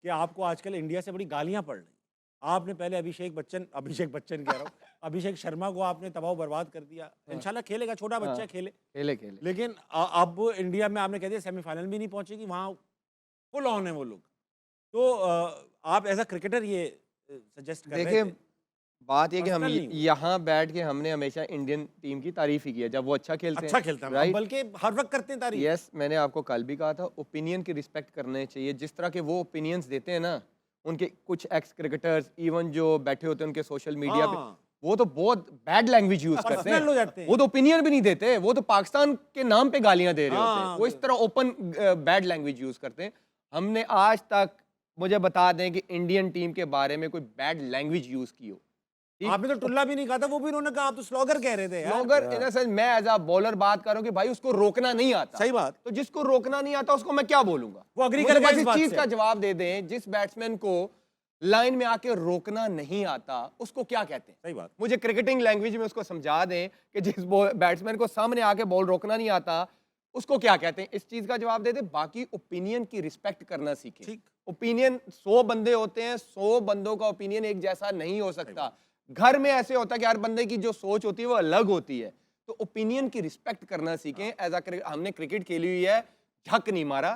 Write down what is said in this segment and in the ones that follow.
कि आपको आजकल इंडिया से बड़ी गालियां पड़ रही। आपने पहले अभिषेक बच्चन कह रहा हूँ, अभिषेक शर्मा को आपने तबाह बर्बाद कर दिया। हाँ। इंशाल्लाह खेलेगा, छोटा हाँ, बच्चा खेले। खेले। लेकिन अब इंडिया में आपने कह दिया सेमीफाइनल भी नहीं पहुंचेगी, वहां फुल ऑन है वो लोग। तो आप एज अ क्रिकेटर ये सजेस्ट कर रहे देखिए, थे, बात ये कि हम पर्सनल नहीं हुआ। यहाँ बैठ के हमने हमेशा इंडियन टीम की तारीफ ही की है जब वो अच्छा खेलते अच्छा हैं, खेलता है, अब राइट? बल्कि हर वक्त करते हैं तारीफ। यस, मैंने आपको कल भी कहा था, ओपिनियन की रिस्पेक्ट करने चाहिए। जिस तरह के वो ओपिनियंस देते हैं ना, उनके कुछ एक्स क्रिकेटर्स इवन जो बैठे होते हैं उनके सोशल मीडिया पे, हाँ, वो तो बहुत बैड लैंग्वेज यूज करते पर्सनल हो हैं। जाते वो हैं। तो ओपिनियन भी नहीं देते, वो तो पाकिस्तान के नाम पे गालियां दे रहे होते हैं। हाँ, वो इस तरह ओपन बैड लैंग्वेज यूज करते हैं। हमने आज तक, मुझे बता दें कि इंडियन टीम के बारे में कोई बैड लैंग्वेज यूज की हो, ठीक? आपने तो टुल्ला भी नहीं कहा था, वो भी उन्होंने कहा, आप तो स्लॉगर कह रहे थे यार। स्लोगर इन द सेंस, मैं एज अ बॉलर बात कर रहा हूं कि भाई उसको रोकना नहीं आता। सही बात। तो जिसको रोकना नहीं आता उसको मैं क्या बोलूंगा? वो agree मुझे करेगा बस इस इस बात चीज से। का जवाब दे दें, जिस बैट्समैन को लाइन में आके रोकना नहीं आता उसको क्या कहते हैं? सही बात। मुझे क्रिकेटिंग लैंग्वेज में उसको समझा दें कि जिस बैट्समैन को सामने आके बॉल रोकना नहीं आता उसको क्या कहते हैं। इस चीज का जवाब दे दें। बाकी ओपिनियन की रिस्पेक्ट करना सीखें। ठीक। ओपिनियन 100 बंदे होते हैं, 100 बंदों का ओपिनियन एक जैसा नहीं हो सकता। घर में ऐसे होता है कि हर बंदे की जो सोच होती है वो अलग होती है। तो ओपिनियन की रिस्पेक्ट करना सीखें। एज अ हमने क्रिकेट खेली हुई है, झक नहीं मारा।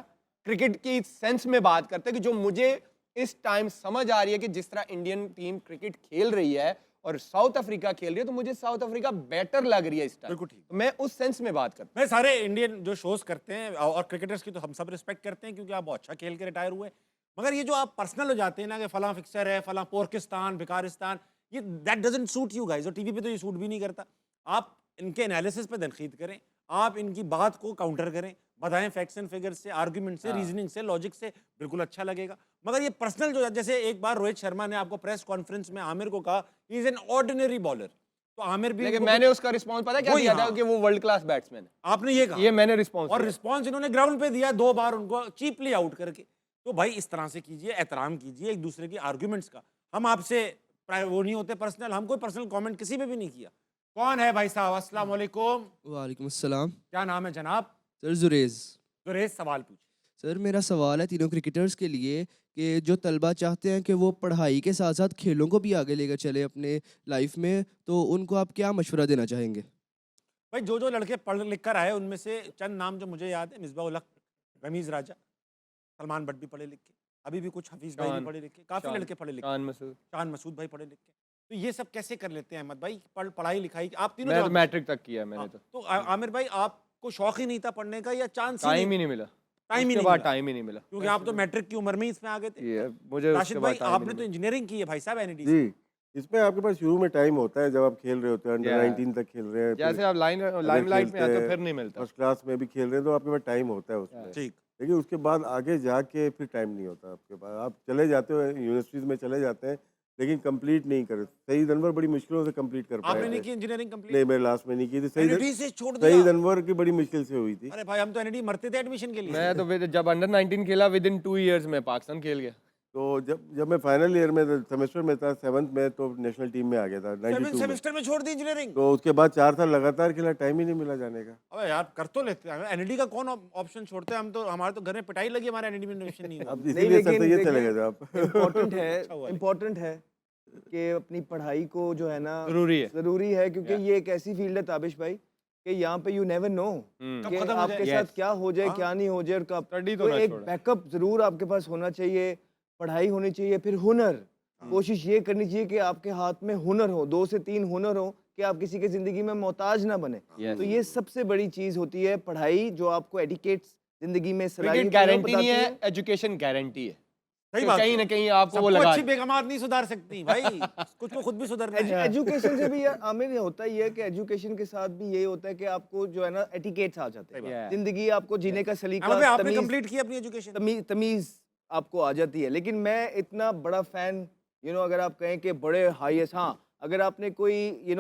क्रिकेट की सेंस में बात करते हैं कि जो मुझे इस टाइम समझ आ रही है कि जिस तरह इंडियन टीम क्रिकेट खेल रही है और साउथ अफ्रीका खेल रही है, तो मुझे साउथ अफ्रीका बेटर लग रही है इस टाइम। बिल्कुल ठीक। तो मैं उस सेंस में बात करता मैं सारे इंडियन जो शोज करते हैं और क्रिकेटर्स की तो हम सब रिस्पेक्ट करते हैं, क्योंकि आप बहुत अच्छा खेल के रिटायर हुए। मगर ये जो आप पर्सनल हो जाते हैं ना कि फलां फिक्सर है, फलां पोर्किस्तान, भिकारिस्तान, ये that doesn't suit you guys. और टीवी पे तो ये सूट भी नहीं करता। आप इनके एनालिसिस पे तनकीद करें, आप इनकी बात को काउंटर करें, बताएं फैक्ट्स एंड फिगर्स से, आर्गुमेंट से, हाँ। रीजनिंग से, लॉजिक से, बिल्कुल अच्छा लगेगा। मगर ये पर्सनल जो, जैसे एक बार रोहित शर्मा ने आपको प्रेस कॉन्फ्रेंस में आमिर को कहा he is an ordinary bowler, तो आमिर भी लेकिन उनको मैंने उसका रिस्पॉन्स पता है क्या वही, दिया था हाँ। कि वो वर्ल्ड क्लास बैट्समैन है। आपने ये कहा, ये मैंने रिस्पॉन्स और दिया। रिस्पॉन्स इन्होंने ग्राउंड पे दिया 2 बार उनको चीपली आउट करके। तो भाई इस तरह से कीजिए, एहतराम कीजिए एक दूसरे की आर्गुमेंट्स का। हम आपसे वो नहीं होते पर्सनल, हम कोई पर्सनल कमेंट किसी पे भी नहीं किया। कौन है भाई साहब? अस्सलाम वालेकुम। वालेकुम अस्सलाम। क्या नाम है जनाब? सर जुरेज। गुरेज, सवाल पूछिए। सर मेरा सवाल है तीनों क्रिकेटर्स के लिए कि जो तलबा चाहते हैं कि वो पढ़ाई के साथ साथ खेलों को भी आगे लेकर चले अपने लाइफ में, तो उनको आप क्या मशवरा देना चाहेंगे? भाई जो जो लड़के पढ़ लिख कर आए उनमें से चंद नाम जो मुझे याद है, मिसबाह उल हक, रमीज राजा, सलमान बट भी पढ़े लिखे, अभी भी कुछ हफीज भाई भी शान, पढ़े लिखे, काफी शान, लड़के पढ़े लिखे, शान मसूद। शान मसूद भाई पढ़े लिखे। तो ये सब कैसे कर लेते हैं अहमद भाई? पढ़ाई लिखाई आप तीनों मैं तो जवाब दीजिए। मैट्रिक तक किया मैंने हाँ, तो। तो आमिर भाई आपको शौक ही नहीं था पढ़ने का या चांस ही टाइम नहीं? ही नहीं मिला। टाइम ही उसके नहीं बाद मिला, टाइम ही नहीं मिला। क्योंकि आप तो मैट्रिक की उम्र में ही इसमें आ गए थे। ये मुझे राशिद उसके भाई बाद टाइम ही आपने नहीं तो मिला। इंजीनियरिंग की है भाई साहब एनईडी से। जी, इसमें आपके पास शुरू में टाइम होता है जब आप खेल रहे होते हैं, अंडर Yeah. 19 तक खेल रहे हैं, जैसे आप लाइमलाइट में आते हो फिर नहीं मिलता। फर्स्ट क्लास में भी खेल रहे हैं, तो आपके पास टाइम होता है उसमें। ठीक। लेकिन उसके बाद आगे जाके फिर टाइम नहीं होता आपके पास। आप चले जाते हो यूनिवर्सिटीज़ में चले जाते हैं, लेकिन कंप्लीट नहीं कर। सईद अनवर बड़ी मुश्किलों से कंप्लीट कर पाए आपने नहीं थे। की इंजीनियरिंग कंप्लीट? नहीं, मैं लास्ट में नहीं की थी। एनईडी से छोड़ सईद दिया? अनवर की बड़ी मुश्किल से हुई थी। अरे भाई हम तो एनईडी मरते थे एडमिशन के लिए। मैं तो जब अंडर 19 खेला विद इन 2 इयर्स में पाकिस्तान खेल गया। तो जब मैं फाइनल ईयर में सेमेस्टर में था, 7th में, तो नेशनल टीम में आ गया था 92 में। सेमेस्टर में छोड़ दी इंजीनियरिंग? तो उसके बाद 4 साल लगातार खेला, टाइम ही नहीं मिला जाने का। अबे यार कर तो लेते हैं, एनईडी का कौन ऑप्शन छोड़ते हैं? हम तो, हमारे तो घर में पिटाई लगी, हमारा एनईडी में एडमिशन नहीं हुआ। अब इसीलिए सर से ये चले देखिए, गए थे आप। इम्पोर्टेंट अच्छा हुआ है नहीं। इम्पोर्टेंट है कि अपनी पढ़ाई को जो है ना जरूरी है। ज़रूरी है, क्योंकि Yeah. ये एक ऐसी फील्ड है ताबिश भाई कि यहाँ पे यू नेवर नो कब कि खत्म हो आपके जाए? साथ क्या हो जाए, हाँ। क्या नहीं हो जाए, और कब। स्टडी तो तो ना एक छोड़ो। बैकअप ज़रूर आपके पास होना चाहिए। पढ़ाई होनी चाहिए, फिर हुनर। कोशिश ये करनी चाहिए कि आपके हाथ में हुनर हो, 2 से 3 हुनर हो, कि आप किसी के ज़िंदगी में मोहताज ना बने। Yes. तो ये सबसे बड़ी चीज़ होती है पढ़ाई, जो आपको एडिकेट्स ज़िंदगी में क्रिकेट सलाहियतें गारंटी नहीं बताती है, एजुकेशन गारंटी है। सही तो बात कहीं है। ना कहीं आपको वो सबको लगा अच्छी बेगमात नहीं सुधार सकती भाई, कुछ को खुद भी सुधरना है। एजुकेशन से भी यार आमिर, ये होता ही है कि एजुकेशन के साथ भी यही होता है कि आपको जो है ना एटिकेट्स आ जाते सही हैं। बात। जिंदगी आपको जीने का सलीका, अहमद भाई आपने तमीज कंप्लीट की अपनी एजुकेशन? तमीज आपको आ जाती है। लेकिन मैं इतना बड़ा फैन, अगर आप कहें कि बड़े हाईएस्ट, हाँ, अगर आपने कोई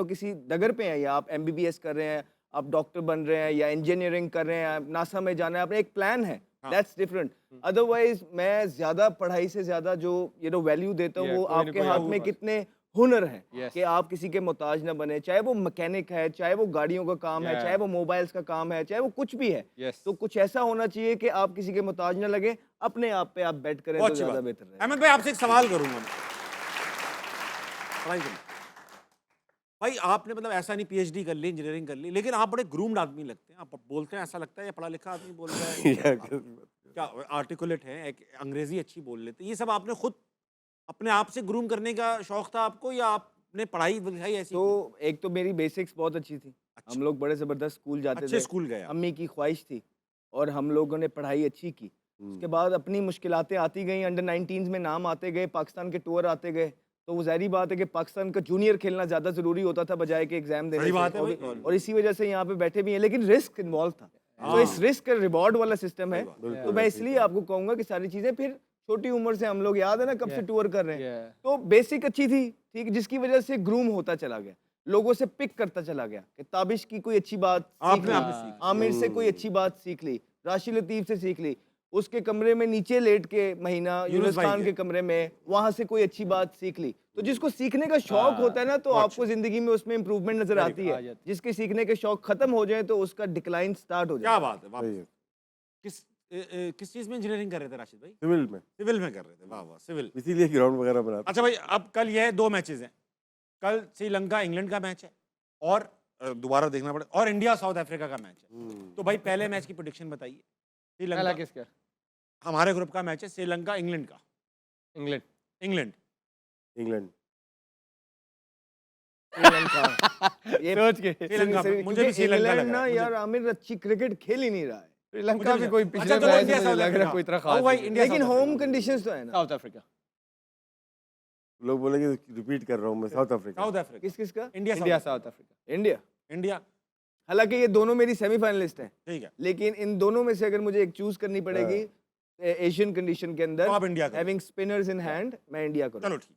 किसी डगर पे हैं, या आप एमबीबीएस कर रहे हैं, आप डॉक्टर बन रहे हैं, या इंजीनियरिंग कर रहे हैं, नासा में जाना है, आपने एक प्लान है, दैट्स डिफरेंट। अदरवाइज मैं ज्यादा पढ़ाई से ज्यादा जो वैल्यू देता हूँ Yeah, वो कोई ना आपके कोई हाथ आपके में पास। कितने हुनर है Yes. कि आप किसी के मोहताज ना बने, चाहे वो मैकेनिक है, चाहे वो गाड़ियों का काम है, Yeah. चाहे वो मोबाइल्स का काम है, चाहे वो कुछ भी है। Yes. तो कुछ ऐसा होना चाहिए कि आप किसी के मोहताज ना लगे, अपने आप पे आप बेट करें बहुत तो अच्छी ज्यादा बात। बेहतर है। अहमद भाई आपसे एक सवाल करूंगा मैं। पढ़ाई करिए। भाई आपने मतलब ऐसा नहीं पीएचडी कर ली, इंजीनियरिंग कर ली, लेकिन आप बड़े ग्रूम्ड आदमी लगते हैं। आप बोलते हैं ऐसा लगता है ये पढ़ा लिखा आदमी बोल रहा है। या क्या आर्टिकुलेट है, एक अंग्रेजी अच्छी बोल लेते हैं। ये सब आपने खुद अपने आप से ग्रूम करने का शौक था आपको, या आपने पढ़ाई लिखाई ऐसी तो एक तो मेरी बेसिक्स बहुत अच्छी थी। अच्छा। हम लोग बड़े ज़बरदस्त स्कूल जाते अच्छे थे। स्कूल गए आप? अम्मी की ख्वाहिश थी और हम लोगों ने पढ़ाई अच्छी की। उसके बाद अपनी मुश्किलातें आती गईं, अंडर 19s में नाम आते गए, पाकिस्तान के टूर आते गए। तो वो ज़ाहिरी बात है कि पाकिस्तान का जूनियर खेलना ज़्यादा ज़रूरी होता था बजाय के एग्ज़ाम देने सही से। बात है भाई। और इसी वजह से यहाँ पे बैठे भी हैं, लेकिन रिस्क इन्वॉल्व था। तो इस रिस्क रिवॉर्ड वाला सिस्टम है। तो मैं इसलिए आपको कहूँगा कि सारी चीज़ें फिर छोटी उम्र से हम लोग याद है ना कब से टूर कर रहे हैं। तो बेसिक अच्छी थी, ठीक, जिसकी वजह से ग्रूम होता चला गया, लोगों से पिक करता चला गया कि ताबिश की कोई अच्छी बात सीख आपने ली, आपने सीखी। आमिर से कोई अच्छी बात सीख ली, राशिद लतीफ से सीख ली, उसके कमरे में नीचे लेट के महीना यूनुस भाई खान के। के कमरे में, वहां से कोई अच्छी बात सीख ली। तो जिसको सीखने का शौक होता है ना, तो आपको जिंदगी में उसमें इंप्रूवमेंट नजर आती है। जिसके सीखने के शौक खत्म हो जाए तो उसका डिक्लाइन स्टार्ट हो क्या जाए। बात है, वाह। सही है। किस चीज में इंजीनियरिंग कर रहे थे राशिद भाई? सिविल में, सिविल में कर रहे थे, वाह वाह, सिविल। इसीलिए ग्राउंड वगैरह बनाते अच्छा भाई, अब कल ये 2 मैचेस हैं। कल श्रीलंका इंग्लैंड का मैच है, और दोबारा देखना पड़े, और इंडिया साउथ अफ्रीका का मैच है। तो भाई पहले मैच की प्रेडिक्शन बताइए। पहला श्रीलंका, किसका? हमारे ग्रुप का मैच है श्रीलंका इंग्लैंड का। इंग्लैंड। इंग्लैंड। इंग्लैंड। ये सोच के श्रीलंका पे, मुझे भी क्योंकि श्रीलंका इंग्लैंड लगा ना है, यार आमिर अच्छी क्रिकेट खेल ही नहीं रहा है। श्रीलंका भी कोई पिछले अच्छा, चलो मैच इंडिया में साउथ लग रहा अफ्रीका। कोई इतना ओ खास भाई, नहीं। इंडिया लेकिन साउथ होम अफ्रीका। कंडीशंस तो है ना। South Africa. लोग बोलेंगे रिपीट कर रहा हूँ मैं, साउथ अफ्रीका। South Africa. किस किस का? India India south south Africa. India. India. हालांकि ये दोनों मेरी सेमीफाइनलिस्ट हैं, ठीक है, लेकिन इन दोनों में से अगर मुझे एक चूज करनी पड़ेगी एशियन कंडीशन के अंदर, तो आप इंडिया करो। हैविंग स्पिनर्स इन हैंड, मैं इंडिया करूँ। चलो ठीक है।